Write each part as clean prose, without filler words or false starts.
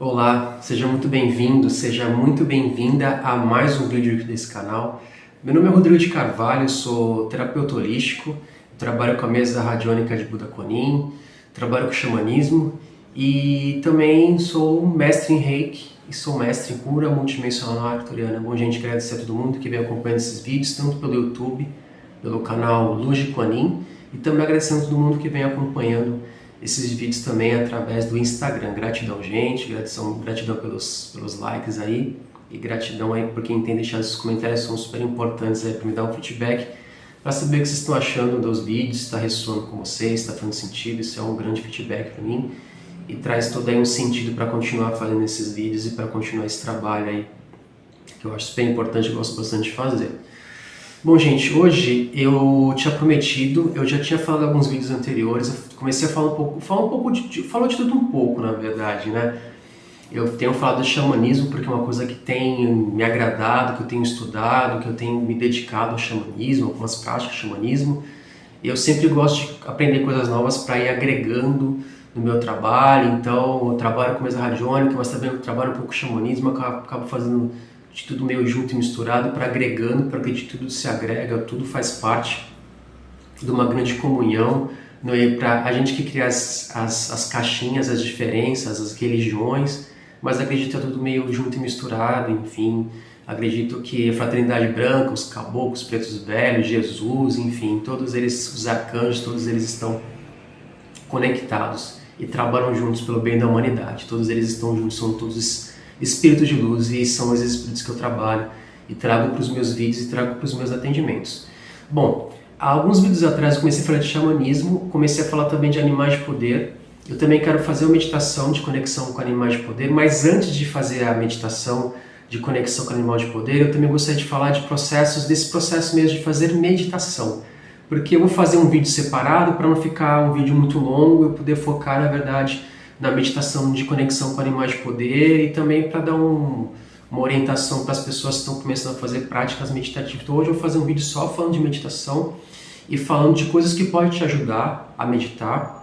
Olá, seja muito bem-vindo, seja muito bem-vinda a mais um vídeo aqui desse canal. Meu nome é Rodrigo de Carvalho, sou terapeuta holístico, trabalho com a mesa radiônica de Buda Konin, trabalho com xamanismo e também sou mestre em Reiki e sou mestre em cura multidimensional arcturiana. Bom, gente, agradecer a todo mundo que vem acompanhando esses vídeos, tanto pelo YouTube, pelo canal Luz de Kuan-Yin, e também agradecendo a todo mundo que vem acompanhando esses vídeos também através do Instagram. Gratidão, gente, gratidão pelos likes aí, e gratidão aí por quem tem deixado esses comentários, são super importantes aí para me dar um feedback, para saber o que vocês estão achando dos vídeos, se está ressoando com vocês, está fazendo sentido. Isso é um grande feedback para mim e traz todo aí um sentido para continuar fazendo esses vídeos e para continuar esse trabalho aí, que eu acho super importante e gosto bastante de fazer. Bom, gente, hoje eu tinha prometido, eu já tinha falado em alguns vídeos anteriores, eu comecei a falar de tudo um pouco, na verdade, né? Eu tenho falado de xamanismo porque é uma coisa que tem me agradado, que eu tenho estudado, que eu tenho me dedicado ao xamanismo, algumas práticas de xamanismo. E eu sempre gosto de aprender coisas novas para ir agregando no meu trabalho. Então, eu trabalho com mesa radiônica, mas também eu trabalho um pouco com xamanismo, eu acabo fazendo de tudo meio junto e misturado, para agregando, para que de tudo se agrega, tudo faz parte de uma grande comunhão, não é? Para a gente que cria as caixinhas, as diferenças, as religiões, mas acredito que é tudo meio junto e misturado, enfim. Acredito que a fraternidade branca, os caboclos, os pretos velhos, Jesus, enfim, todos eles, os arcanjos, todos eles estão conectados e trabalham juntos pelo bem da humanidade. Todos eles estão juntos, são todos espíritos de luz, e são os espíritos que eu trabalho e trago para os meus vídeos e trago para os meus atendimentos. Bom, há alguns vídeos atrás eu comecei a falar de xamanismo, comecei a falar também de animais de poder. Eu também quero fazer uma meditação de conexão com animais de poder, mas antes de fazer a meditação de conexão com animal de poder, eu também gostaria de falar de processos, desse processo mesmo de fazer meditação. Porque eu vou fazer um vídeo separado para não ficar um vídeo muito longo, eu poder focar, na verdade, na meditação de conexão com animais de poder, e também para dar uma orientação para as pessoas que estão começando a fazer práticas meditativas. Então hoje eu vou fazer um vídeo só falando de meditação e falando de coisas que podem te ajudar a meditar,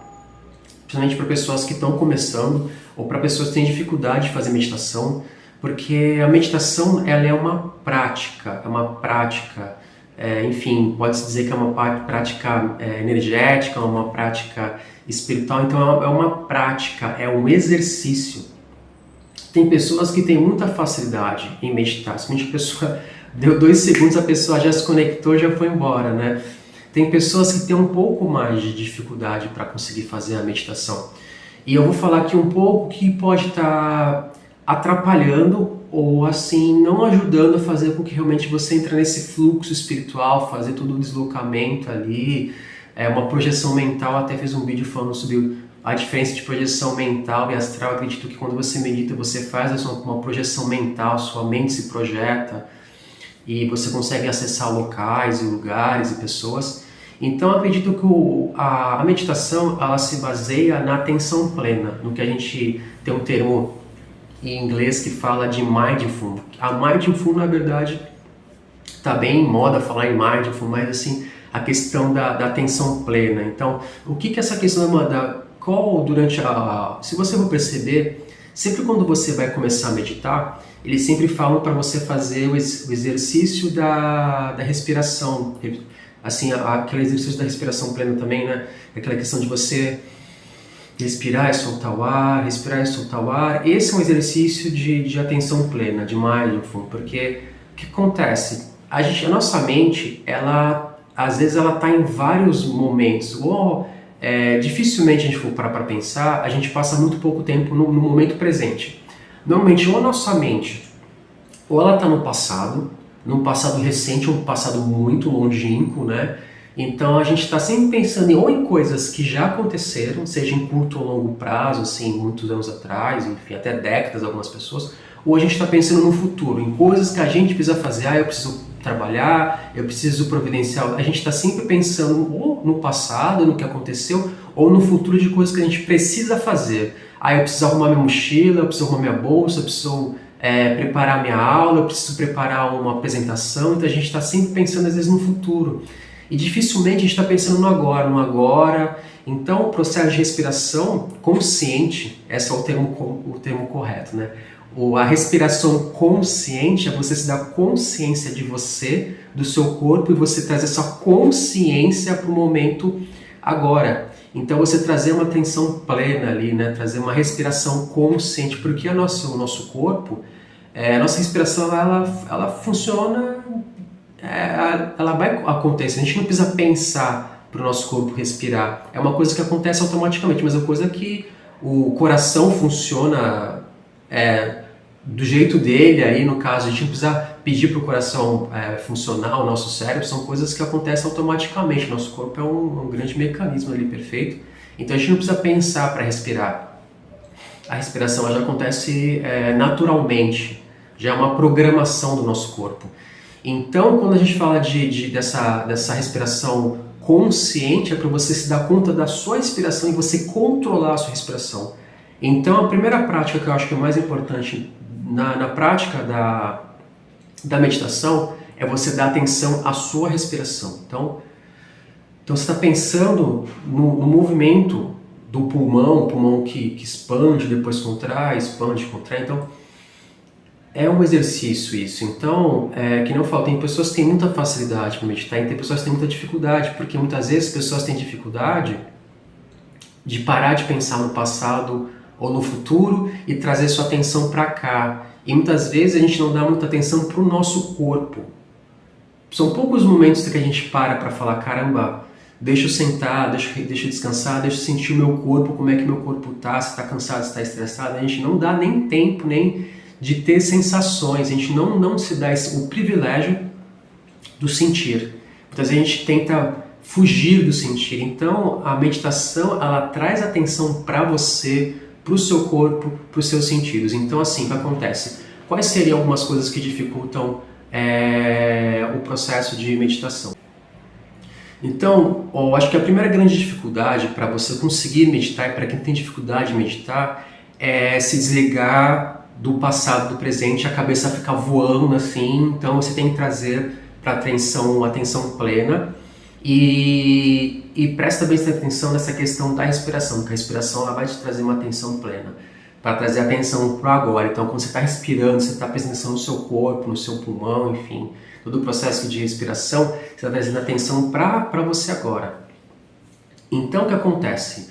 principalmente para pessoas que estão começando ou para pessoas que têm dificuldade de fazer meditação, porque a meditação ela é uma prática, enfim, pode-se dizer que é uma prática energética, uma prática espiritual. Então é uma prática, é um exercício. Tem pessoas que têm muita facilidade em meditar, simplesmente a pessoa deu 2 segundos, a pessoa já se conectou, já foi embora, né? Tem pessoas que têm um pouco mais de dificuldade para conseguir fazer a meditação. E eu vou falar aqui um pouco que pode estar atrapalhando ou assim não ajudando a fazer com que realmente você entre nesse fluxo espiritual, fazer todo o deslocamento ali, uma projeção mental. Até fiz um vídeo falando sobre a diferença de projeção mental e astral. Eu acredito que quando você medita, você faz uma projeção mental, sua mente se projeta e você consegue acessar locais e lugares e pessoas. Então eu acredito que a meditação ela se baseia na atenção plena, no que a gente tem um termo em inglês que fala de mindful. A mindful, na verdade, está bem em moda falar em mindful, mas assim, a questão da atenção plena. Então, o que essa questão se você for perceber, sempre quando você vai começar a meditar, eles sempre falam para você fazer o exercício da respiração. Assim, aquele exercício da respiração plena também, né? Aquela questão de você respirar e soltar o ar, respirar e soltar o ar. Esse é um exercício de atenção plena, de mindful, porque o que acontece? A nossa mente, às vezes ela está em vários momentos, ou dificilmente a gente for parar para pensar, a gente passa muito pouco tempo no momento presente. Normalmente, ou a nossa mente, ou ela está no passado recente, ou um passado muito longínquo, né? Então a gente está sempre pensando em coisas que já aconteceram, seja em curto ou longo prazo, assim, muitos anos atrás, enfim, até décadas, algumas pessoas, ou a gente está pensando no futuro, em coisas que a gente precisa fazer. Eu preciso trabalhar, eu preciso providenciar. A gente está sempre pensando ou no passado, no que aconteceu, ou no futuro de coisas que a gente precisa fazer. Eu preciso arrumar minha mochila, eu preciso arrumar minha bolsa, eu preciso preparar minha aula, eu preciso preparar uma apresentação. Então a gente está sempre pensando às vezes no futuro. E dificilmente a gente está pensando no agora. Então, o processo de respiração consciente, esse é o termo correto, né? A respiração consciente é você se dar consciência de você, do seu corpo, e você trazer essa consciência para o momento agora. Então, você trazer uma atenção plena ali, né? Trazer uma respiração consciente, porque o nosso corpo, a nossa respiração, ela funciona, ela vai acontecer. A gente não precisa pensar para o nosso corpo respirar. É uma coisa que acontece automaticamente, mas é uma coisa que o coração funciona do jeito dele. Aí, no caso, a gente não precisa pedir para o coração funcionar, o nosso cérebro. São coisas que acontecem automaticamente. Nosso corpo é um grande mecanismo ali perfeito. Então a gente não precisa pensar para respirar. A respiração ela já acontece naturalmente, já é uma programação do nosso corpo. Então, quando a gente fala dessa respiração consciente, é para você se dar conta da sua respiração e você controlar a sua respiração. Então, a primeira prática que eu acho que é mais importante na prática da meditação é você dar atenção à sua respiração. Então você está pensando no movimento do pulmão, o pulmão que expande, depois contrai, expande, contrai. Então, é um exercício isso. Então, que não falo, tem pessoas que têm muita facilidade para meditar e tem pessoas que têm muita dificuldade, porque muitas vezes as pessoas têm dificuldade de parar de pensar no passado ou no futuro e trazer sua atenção para cá. E muitas vezes a gente não dá muita atenção para o nosso corpo. São poucos momentos que a gente para falar, caramba, deixa eu sentar, deixa eu descansar, deixa eu sentir o meu corpo, como é que meu corpo está, se está cansado, se está estressado. A gente não dá nem tempo nem de ter sensações, a gente não se dá o privilégio do sentir. Muitas vezes a gente tenta fugir do sentir. Então a meditação ela traz atenção para você, para o seu corpo, para os seus sentidos. Então assim, o que acontece? Quais seriam algumas coisas que dificultam o processo de meditação? Então, eu acho que a primeira grande dificuldade para você conseguir meditar, e para quem tem dificuldade de meditar, é se desligar do passado, do presente, a cabeça ficar voando assim. Então você tem que trazer para atenção plena e presta bem atenção nessa questão da respiração, porque a respiração ela vai te trazer uma atenção plena, para trazer atenção para o agora. Então quando você está respirando, você está prestando atenção no seu corpo, no seu pulmão, enfim, todo o processo de respiração, você está trazendo atenção para você agora. Então o que acontece?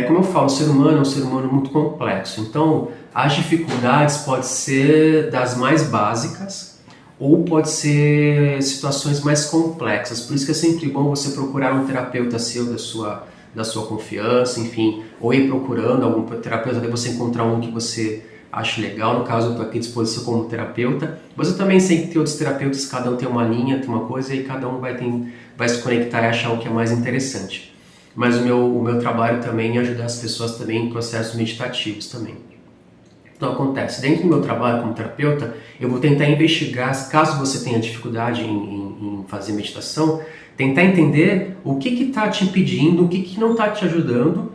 Como eu falo, o ser humano é um ser humano muito complexo. Então as dificuldades podem ser das mais básicas ou pode ser situações mais complexas. Por isso que é sempre bom você procurar um terapeuta seu, da sua confiança, enfim, ou ir procurando algum terapeuta até você encontrar um que você ache legal. No caso, eu estou aqui à disposição como terapeuta. Mas eu também sei que tem outros terapeutas, cada um tem uma linha, tem uma coisa, e cada um vai se conectar e achar o que é mais interessante. Mas o meu trabalho também é ajudar as pessoas também em processos meditativos também. Então acontece, dentro do meu trabalho como terapeuta, eu vou tentar investigar, caso você tenha dificuldade em fazer meditação, tentar entender o que está te impedindo, o que não está te ajudando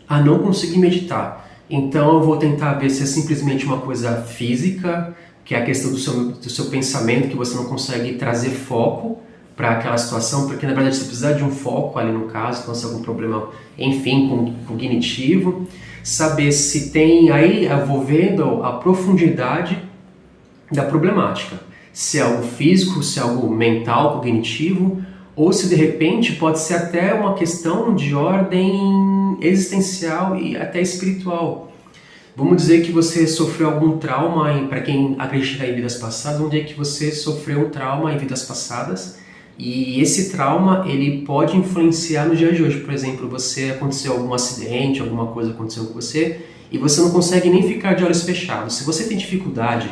a não conseguir meditar. Então eu vou tentar ver se é simplesmente uma coisa física, que é a questão do seu pensamento, que você não consegue trazer foco para aquela situação, porque na verdade você precisa de um foco ali no caso, então se é algum problema, enfim, cognitivo. Saber se tem aí, eu vou vendo a profundidade da problemática, se é algo físico, se é algo mental, cognitivo, ou se de repente pode ser até uma questão de ordem existencial e até espiritual. Vamos dizer que você sofreu algum trauma, para quem acredita em vidas passadas, vamos dizer que você sofreu um trauma em vidas passadas, e esse trauma ele pode influenciar no dia de hoje. Por exemplo, aconteceu algum acidente, alguma coisa aconteceu com você e você não consegue nem ficar de olhos fechados. Se você tem dificuldade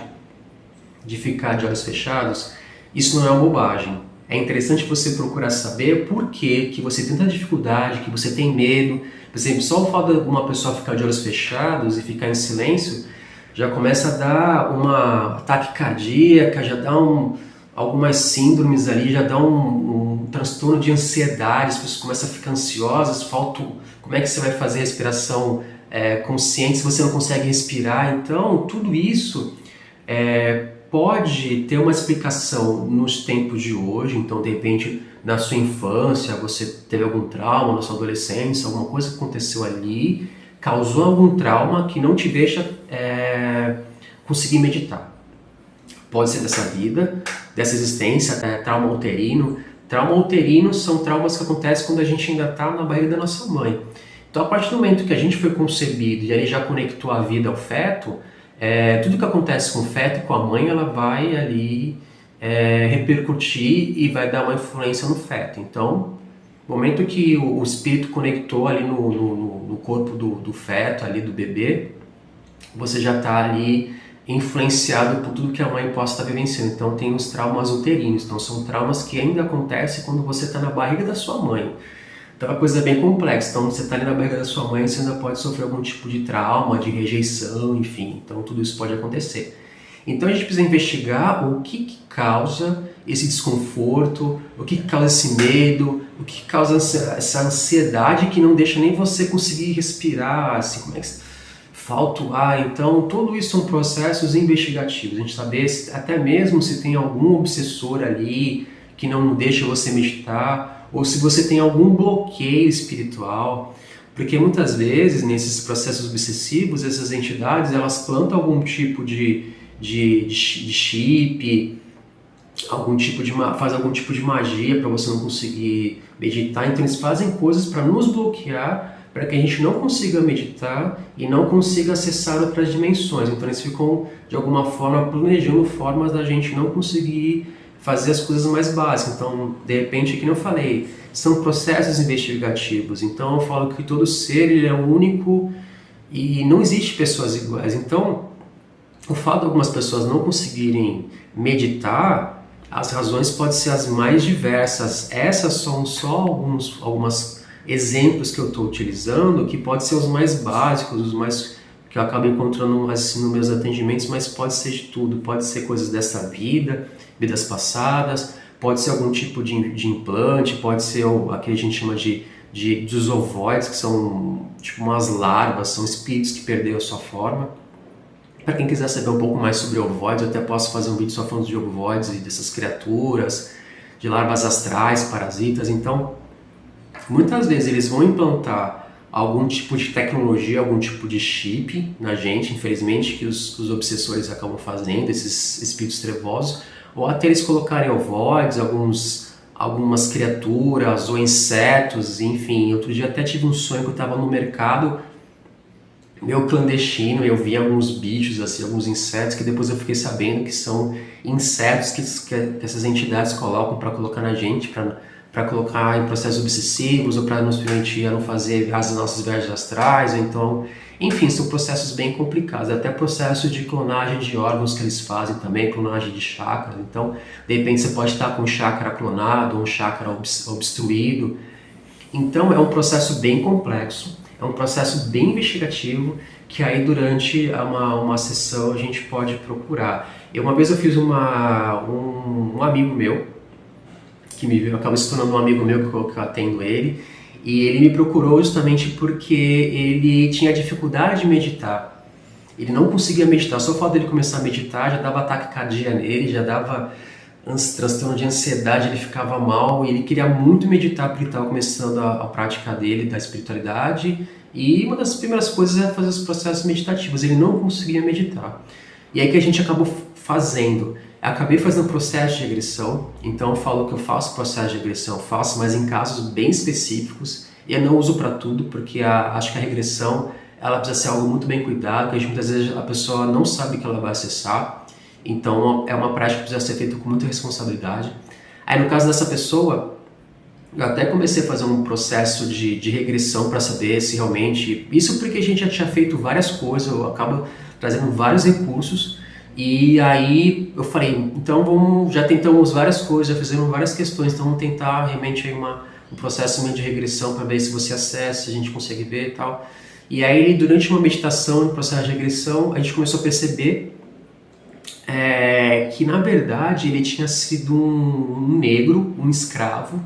de ficar de olhos fechados, isso não é uma bobagem. É interessante você procurar saber por que você tem tanta dificuldade, que você tem medo. Por exemplo, só o fato de uma pessoa ficar de olhos fechados e ficar em silêncio já começa a dar uma ataque cardíaca, já dá algumas síndromes ali, já dá um transtorno de ansiedade, as pessoas começam a ficar ansiosas, como é que você vai fazer respiração consciente se você não consegue respirar? Então, tudo isso pode ter uma explicação nos tempos de hoje, então de repente na sua infância você teve algum trauma, na sua adolescência, alguma coisa que aconteceu ali, causou algum trauma que não te deixa conseguir meditar. Pode ser dessa vida, dessa existência, trauma uterino. Trauma uterino são traumas que acontecem quando a gente ainda está na barriga da nossa mãe. Então, a partir do momento que a gente foi concebido e aí já conectou a vida ao feto, tudo que acontece com o feto e com a mãe, ela vai ali repercutir e vai dar uma influência no feto. Então, no momento que o espírito conectou ali no corpo do feto, ali do bebê, você já está ali influenciado por tudo que a mãe possa estar vivenciando. Então tem os traumas uterinos, então são traumas que ainda acontecem quando você está na barriga da sua mãe. Então é uma coisa bem complexa. Então você está ali na barriga da sua mãe, você ainda pode sofrer algum tipo de trauma, de rejeição, enfim. Então tudo isso pode acontecer. Então a gente precisa investigar o que causa esse desconforto, o que causa esse medo, o que causa essa ansiedade que não deixa nem você conseguir respirar, assim, como é que falta o ar. Então tudo isso são processos investigativos, a gente saber até mesmo se tem algum obsessor ali que não deixa você meditar, ou se você tem algum bloqueio espiritual, porque muitas vezes nesses processos obsessivos essas entidades elas plantam algum tipo de chip, faz algum tipo de magia para você não conseguir meditar. Então eles fazem coisas para nos bloquear, para que a gente não consiga meditar e não consiga acessar outras dimensões. Então eles ficam de alguma forma planejando formas da gente não conseguir fazer as coisas mais básicas. Então, de repente, como eu falei, são processos investigativos. Então eu falo que todo ser ele é único e não existe pessoas iguais. Então, o fato de algumas pessoas não conseguirem meditar, as razões podem ser as mais diversas. Essas são só algumas exemplos que eu estou utilizando, que podem ser os mais básicos, os mais que eu acabo encontrando assim, nos meus atendimentos, mas pode ser de tudo. Pode ser coisas dessa vida, vidas passadas, pode ser algum tipo de implante, pode ser aquilo que a gente chama dos ovoides, que são tipo umas larvas, são espíritos que perderam a sua forma. Para quem quiser saber um pouco mais sobre ovoides, eu até posso fazer um vídeo só falando de ovoides e dessas criaturas, de larvas astrais, parasitas. Então, muitas vezes eles vão implantar algum tipo de tecnologia, algum tipo de chip na gente, infelizmente, que os obsessores acabam fazendo, esses espíritos trevosos, ou até eles colocarem ovoides, algumas criaturas ou insetos, enfim. Outro dia até tive um sonho que eu estava no mercado, meio clandestino, eu vi alguns bichos, assim, alguns insetos, que depois eu fiquei sabendo que são insetos que essas entidades colocam para colocar na gente, para colocar em processos obsessivos, ou para nos permitir a não fazer as nossas viagens astrais, ou então, enfim, são processos bem complicados, até processo de clonagem de órgãos que eles fazem também, clonagem de chakras. Então, de repente você pode estar com um chakra clonado, ou um chakra obstruído. Então é um processo bem complexo, é um processo bem investigativo, que aí durante uma sessão a gente pode procurar. Uma vez eu fiz um amigo meu, que me viu, acabou se tornando um amigo meu que eu atendo ele, e ele me procurou justamente porque ele tinha dificuldade de meditar. Ele não conseguia meditar, só o fato dele começar a meditar já dava ataque cardíaco nele, já dava transtorno de ansiedade, ele ficava mal, e ele queria muito meditar porque ele estava começando a prática dele, da espiritualidade, e uma das primeiras coisas é fazer os processos meditativos. Ele não conseguia meditar. E aí que a gente acabou fazendo? Acabei fazendo processo de regressão, então eu falo que eu faço processo de regressão, faço, mas em casos bem específicos, e eu não uso para tudo, porque acho que a regressão ela precisa ser algo muito bem cuidado, porque muitas vezes a pessoa não sabe o que ela vai acessar, então é uma prática que precisa ser feita com muita responsabilidade. Aí no caso dessa pessoa, eu até comecei a fazer um processo de regressão para saber se realmente... Isso porque a gente já tinha feito várias coisas, eu acabo trazendo vários recursos, e aí eu falei, então já tentamos várias coisas, já fizemos várias questões, então vamos tentar realmente aí um processo de regressão para ver se você acessa, se a gente consegue ver e tal. E aí durante uma meditação, no processo de regressão, a gente começou a perceber que na verdade ele tinha sido um negro, um escravo,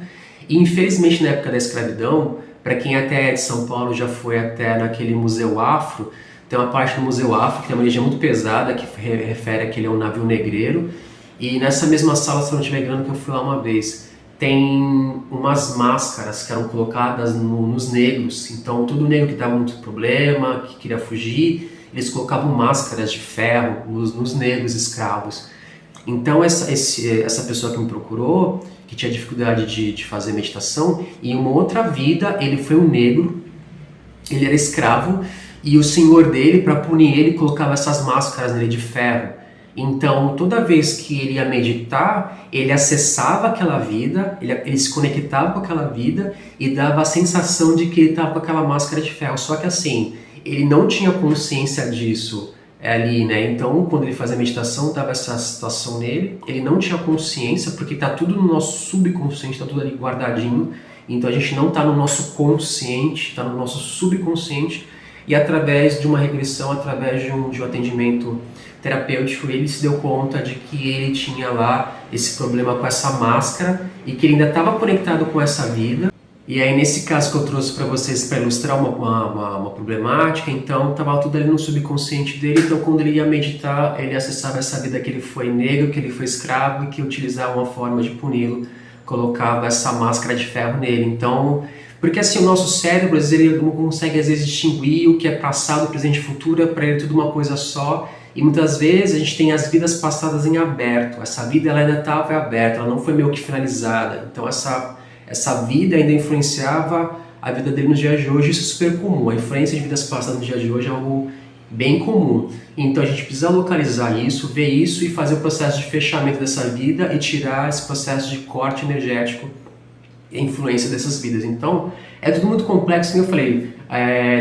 e infelizmente na época da escravidão, para quem até é de São Paulo já foi até naquele Museu Afro, Tem uma parte do Museu Afro que tem uma energia muito pesada, que refere a que ele é um navio negreiro. E nessa mesma sala, se eu não estiver enganando, que eu fui lá uma vez, tem umas máscaras que eram colocadas nos negros. Então, todo negro que dava muito problema, que queria fugir, eles colocavam máscaras de ferro nos negros escravos. Então, essa pessoa que me procurou, que tinha dificuldade de fazer meditação, em uma outra vida, ele foi um negro, ele era escravo, e o senhor dele, para punir ele, colocava essas máscaras nele de ferro. Então, toda vez que ele ia meditar, ele acessava aquela vida, ele se conectava com aquela vida e dava a sensação de que ele estava com aquela máscara de ferro. Só que assim, ele não tinha consciência disso ali, né? Então, quando ele fazia meditação, dava essa situação nele, ele não tinha consciência, porque está tudo no nosso subconsciente, está tudo ali guardadinho. Então, a gente não está no nosso consciente, está no nosso subconsciente. E através de uma regressão, através de um atendimento terapêutico, ele se deu conta de que ele tinha lá esse problema com essa máscara e que ele ainda estava conectado com essa vida. E aí, nesse caso que eu trouxe para vocês para ilustrar uma problemática, então estava tudo ali no subconsciente dele. Então, quando ele ia meditar, ele acessava essa vida que ele foi negro, que ele foi escravo e que utilizava uma forma de puni-lo, colocava essa máscara de ferro nele. Então, porque assim, o nosso cérebro, às vezes, ele não consegue às vezes distinguir o que é passado, presente e futuro, para ele é tudo uma coisa só. E muitas vezes a gente tem as vidas passadas em aberto. Essa vida ela ainda estava aberta, ela não foi meio que finalizada. Então essa vida ainda influenciava a vida dele no dia de hoje. Isso é super comum. A influência de vidas passadas no dia de hoje é algo bem comum. Então a gente precisa localizar isso, ver isso e fazer o processo de fechamento dessa vida e tirar esse processo de corte energético e a influência dessas vidas. Então é tudo muito complexo, como eu falei.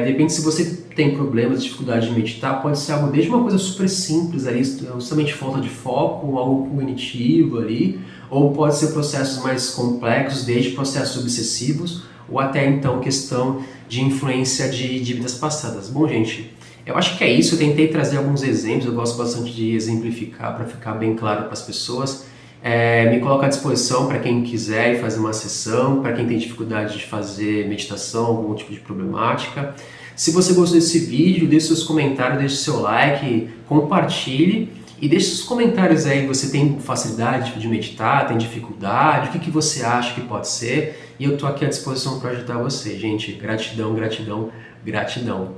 De repente, se você tem problemas, dificuldade de meditar, pode ser algo desde uma coisa super simples ali, justamente falta de foco, algo cognitivo ali, ou pode ser processos mais complexos, desde processos obsessivos, ou até então questão de influência de vidas passadas. Bom, gente, eu acho que é isso. Eu tentei trazer alguns exemplos, eu gosto bastante de exemplificar para ficar bem claro para as pessoas. Me coloco à disposição para quem quiser fazer uma sessão, para quem tem dificuldade de fazer meditação, algum tipo de problemática. Se você gostou desse vídeo, deixe seus comentários, deixe seu like, compartilhe e deixe seus comentários aí. Você tem facilidade de meditar, tem dificuldade, o que você acha que pode ser? E eu estou aqui à disposição para ajudar você, gente. Gratidão, gratidão, gratidão.